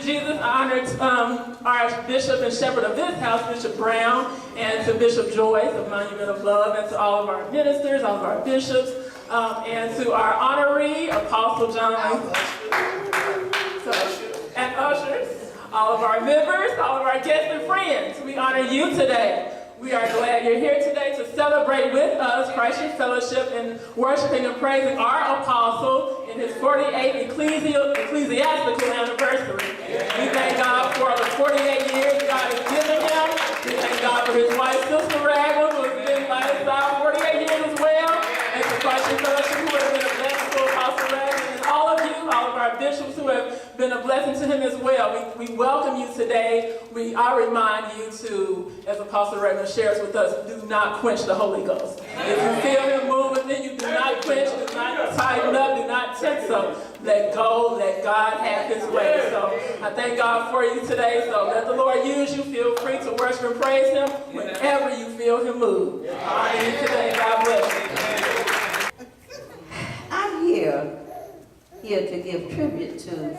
Jesus. I honor our bishop and shepherd of this house, Bishop Brown, and to Bishop Joyce of Monument of Love, and to all of our ministers, all of our bishops, and to our honoree, Apostle John, and ushers, all of our members, all of our guests and friends. We honor you today. We are glad you're here today to celebrate with us Christian Fellowship and worshiping and praising our apostle in his 48th ecclesiastical anniversary. We thank God for the 48 years God has given him. We thank God for his wife, Sister Ragland, who has been by his side 48 years as well, and to Christian Fellowship, who has been a blessing to Apostle Ragland, and all of you, all of our bishops who have been a blessing to him as well. We welcome you today. I remind you to, as Apostle Ragland shares with us, do not quench the Holy Ghost. If you feel him move within you, do not quench, do not tighten up, do not tense up. Let go, let God have his way. So I thank God for you today. So let the Lord use you. Feel free to worship and praise him whenever you feel him move. I honor you today. God bless you. I'm here to give tribute to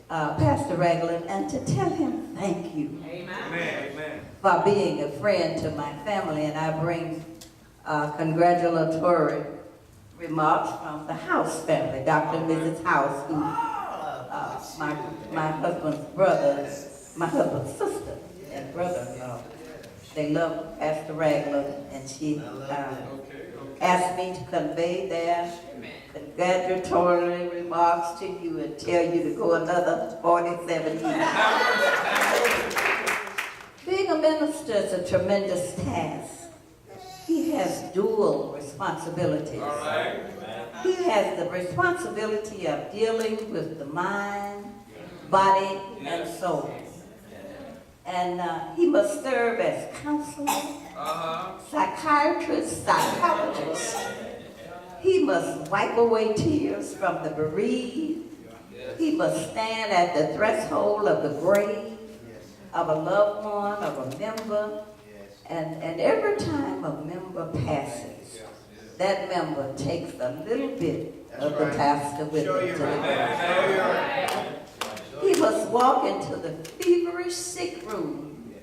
Pastor Ragland and to tell him thank you. Amen. For being a friend to my family, and I bring congratulatory remarks from the House family, Dr. and Mrs. House, who my husband's brother, my husband's sister and brother-in-law. They love Pastor Ragland, and she asked me to convey their congratulatory remarks to you and tell you to go another 47 years. Being a minister is a tremendous task. He has dual responsibilities. He has the responsibility of dealing with the mind, body, and soul. And he must serve as counselor, psychiatrist, psychologist. He must wipe away tears from the bereaved. He must stand at the threshold of the grave of a loved one, of a member. And every time a member passes, that member takes a little bit of the pastor with him to the grave. He must walk into the feverish sick room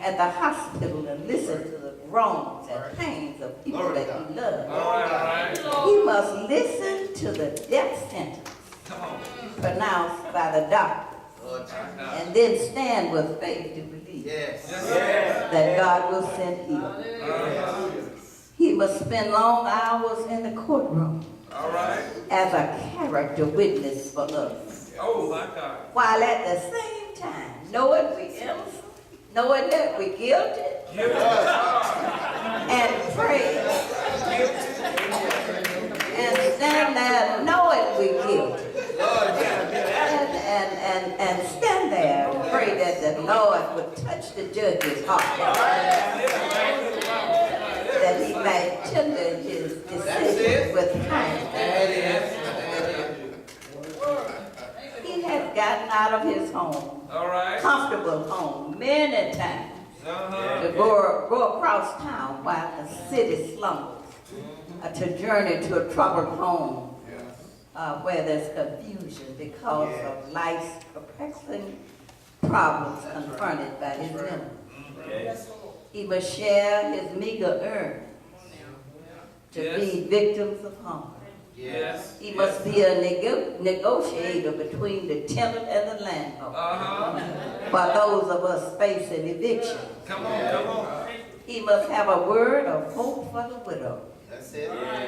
at the hospital and listen to the groans and pains of people that he loves. He must listen to the death sentence pronounced by the doctor, and then stand with faith to believe that God will send healing. He must spend long hours in the courtroom as a character witness for us. While at the same time knowing we're innocent, knowing that we're guilty, and pray, and stand there knowing we're guilty, and stand there and pray that the Lord would touch the judge's heart, that he might tender his decision with kindness. He has gotten out of his home, comfortable home, many times, to go across town while the city slumbers, to journey to a troubled home where there's confusion because of life's perplexing problems confronted by his members. He must share his meager earnings to feed victims of hunger. He must be a negotiator between the tenant and the landlord. For those of us facing eviction, he must have a word of hope for the widow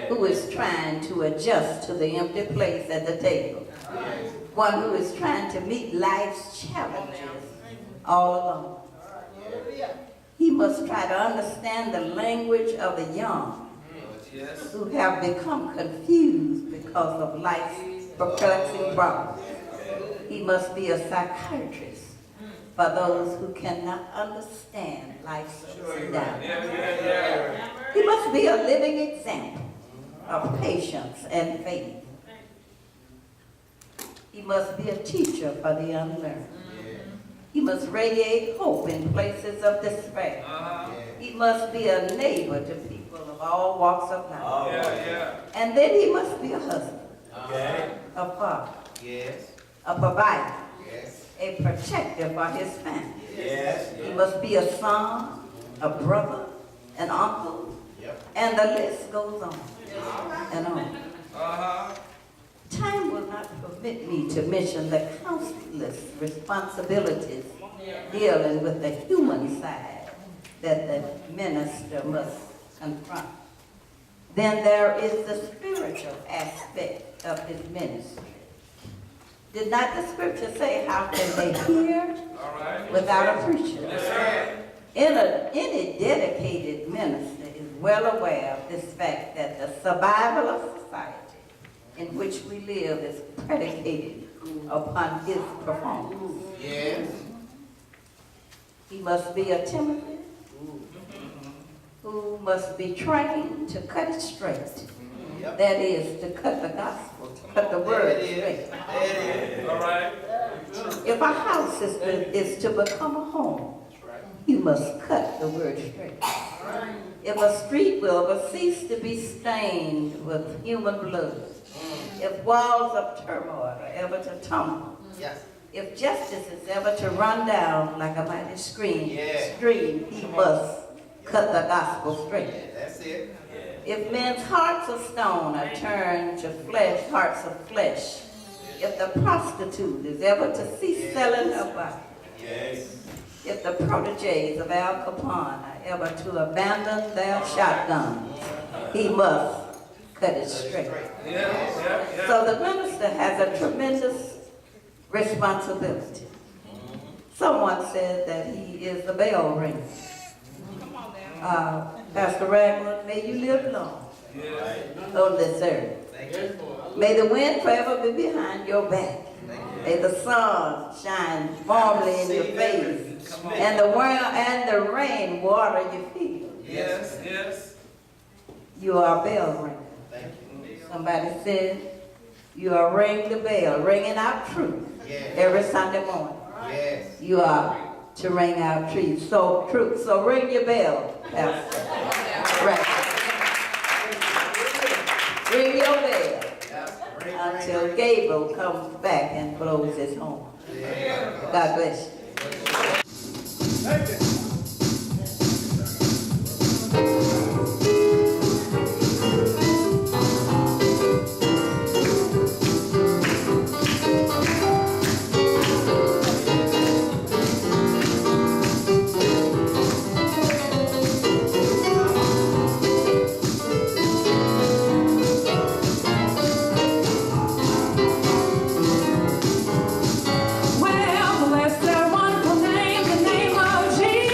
who is trying to adjust to the empty place at the table. One who is trying to meet life's challenges all alone. He must try to understand the language of the young who have become confused because of life's perplexing problems. He must be a psychiatrist for those who cannot understand life's ups and downs. He must be a living example of patience and faith. He must be a teacher for the unlearned. He must radiate hope in places of despair. He must be a neighbor to people of all walks of life. And then he must be a husband, a father, a provider, a protector for his family. Yes. He must be a son, a brother, an uncle, and the list goes on and on. Time will not permit me to mention the countless responsibilities dealing with the human side that the minister must confront. Then there is the spiritual aspect of his ministry. Did not the scripture say, how can they hear without a preacher? Any dedicated minister is well aware of this fact that the survival of society in which we live is predicated upon his performance. Yes. He must be a Timothy who must be trained to cut it straight. That is, to cut the gospel, to cut the word straight. All right. If a house is to become a home, you must cut the word straight. If a street will ever cease to be stained with human blood, if walls of turmoil are ever to tumble, if justice is ever to run down like a mighty stream, he must cut the gospel straight. That's it. If men's hearts of stone are turned to flesh, hearts of flesh, if the prostitute is ever to cease selling her body, if the proteges of Al Capone are ever to abandon their shotguns, he must cut it straight. So the minister has a tremendous responsibility. Someone said that he is the bell ringer. Pastor Ragland, may you live long on this earth. May the wind forever be behind your back. May the sun shine warmly in your face, and the rain water your fields. Yes. You are a bell ringer. Somebody said you are ringing the bell, ringing out truth every Sunday morning. You are to ring out truth. So ring your bell, Pastor. Right. Ring your bell until Gabriel comes back and blows his horn. God bless you. Thank you. Well, bless their wonderful name, the name of Jesus.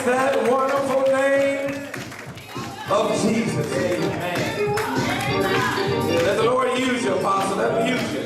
that wonderful name of Jesus. Amen. Let the Lord use you, Apostle. Let him use you.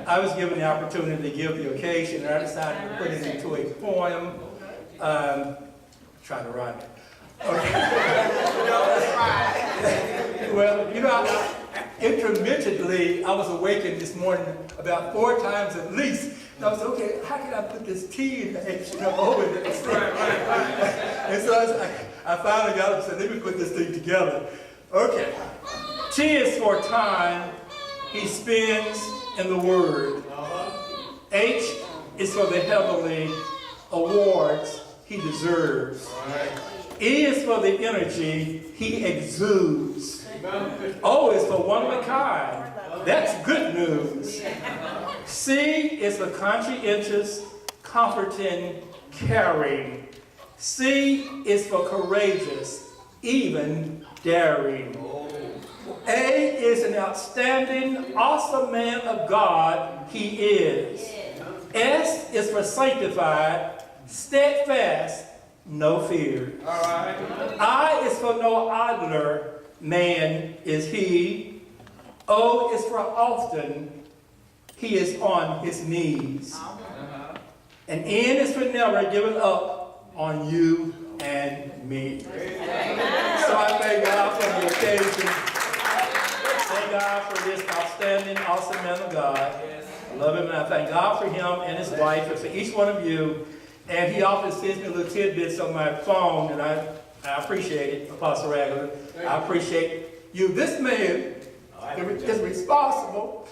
I was given the opportunity to give the occasion, and I decided to put it into a poem. Try to rhyme it. Okay. Well, intermittently, I was awakened this morning about 4 times at least. And I was okay, how can I put this T in the H over this thing? And so I finally got up and said, let me put this thing together. Okay. T is for time he spends in the Word. H is for the heavenly awards he deserves. E is for the energy he exudes. O is for one of a kind. That's good news. C is for conscientious, comforting, caring. C is for courageous, even daring. A is an outstanding, awesome man of God he is. S is for sanctified, steadfast, no fear. All right. I is for no idler, man is he. O is for often, he is on his knees. And N is for never giving up on you and me. So I thank God for the occasion. Thank God for this outstanding, awesome man of God. I love him, and I thank God for him and his wife, and for each one of you. And he often sends me little tidbits on my phone, and I appreciate it, Apostle Ragland. I appreciate you. This man is responsible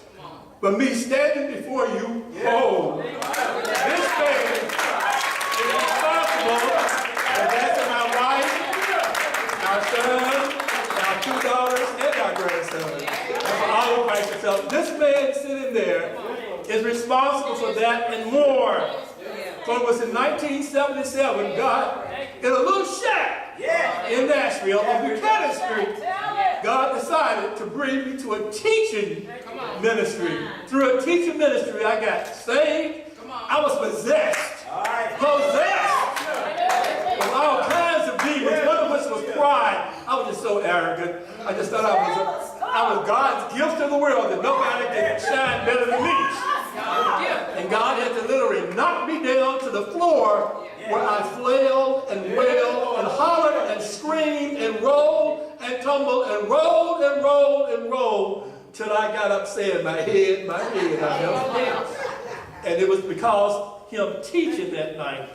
for me standing before you whole. This man is responsible for that of my wife, our son, our 2 daughters, and our grandson. And for all of Christ himself. This man sitting there is responsible for that and more. So it was in 1977, God, in a little shack in Nashville on Buchanan Street, God decided to bring me to a teaching ministry. Through a teaching ministry, I got saved. I was possessed. Possessed with all kinds of demons, one of which was pride. I was just so arrogant. I just thought I was God's gift to the world, that nobody could shine better than me. And God had to literally knock me down to the floor where I flailed and wailed and hollered and screamed and rolled and tumbled and rolled and rolled and rolled till I got up saying, my head. And it was because him teaching that night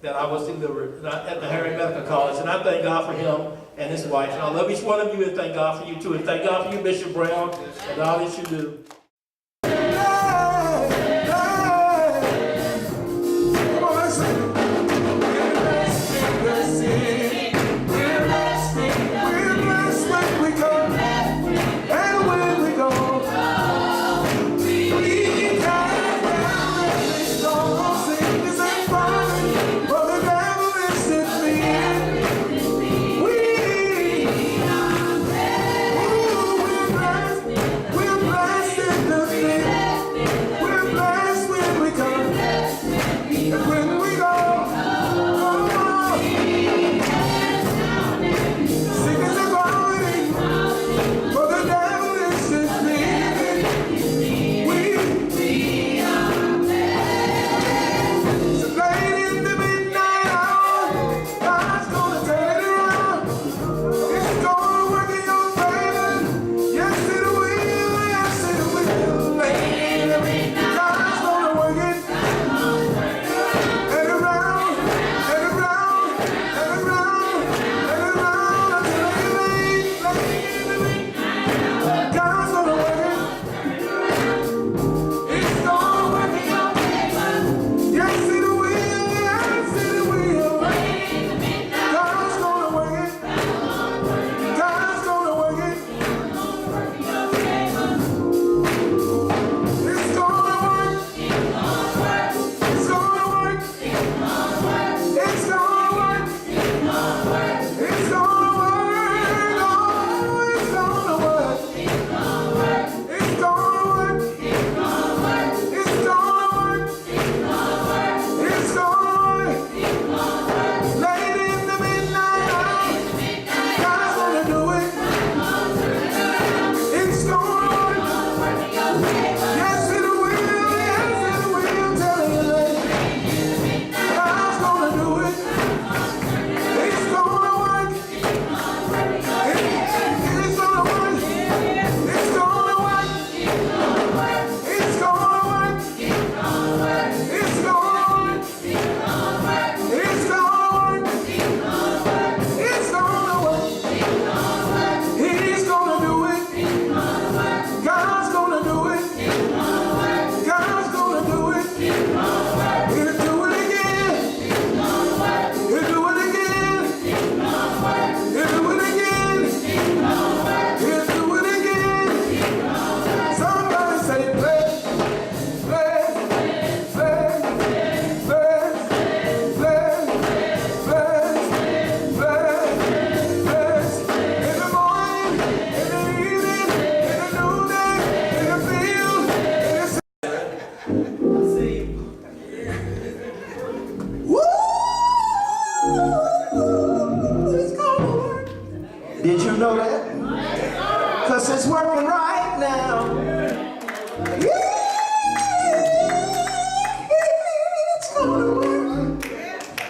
that I was delivered at the Harry Medical College. And I thank God for him and his wife. And I love each one of you, and thank God for you too. And thank God for you, Bishop Brown, and all that you do. When we go,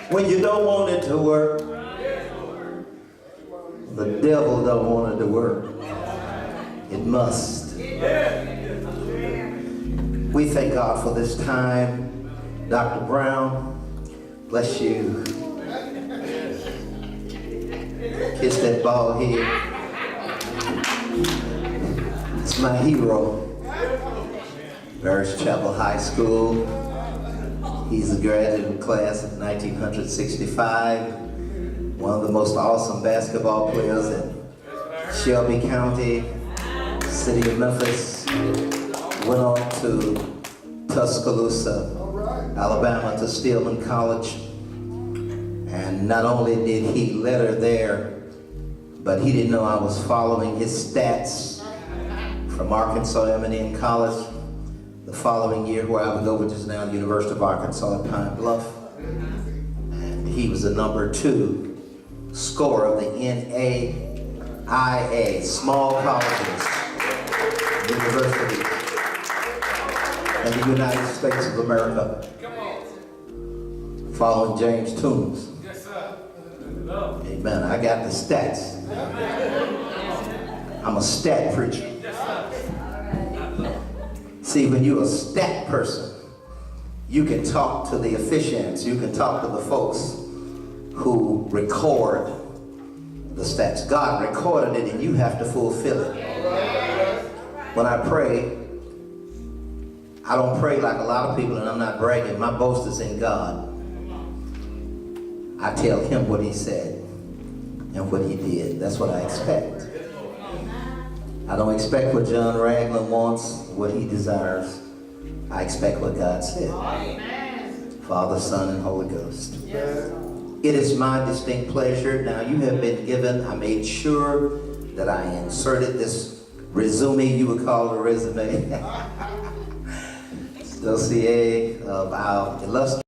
When you don't want it to work, the devil don't want it to work. It must. We thank God for this time. Dr. Brown, bless you. Kiss that bald head. It's my hero. Parish Chapel High School. He's a graduate class of 1965. One of the most awesome basketball players in Shelby County, city of Memphis. Went on to Tuscaloosa, Alabama, to Stillman College. And not only did he letter there, but he didn't know I was following his stats from Arkansas M&M College the following year, where I would go, which is now the University of Arkansas at Pine Bluff. And he was the #2 scorer of the NAIA, small colleges, university in the United States of America, following James Toombs. Yes, sir. Amen. I got the stats. I'm a stat preacher. See, when you're a stat person, you can talk to the officiants, you can talk to the folks who record the stats. God recorded it and you have to fulfill it. When I pray, I don't pray like a lot of people, and I'm not bragging. My boast is in God. I tell him what he said and what he did. That's what I expect. I don't expect what John Ragland wants, what he desires. I expect what God said. Father, Son, and Holy Ghost. It is my distinct pleasure. Now you have been given, I made sure that I inserted this resume, you would call it a resume, dossier of our illustrious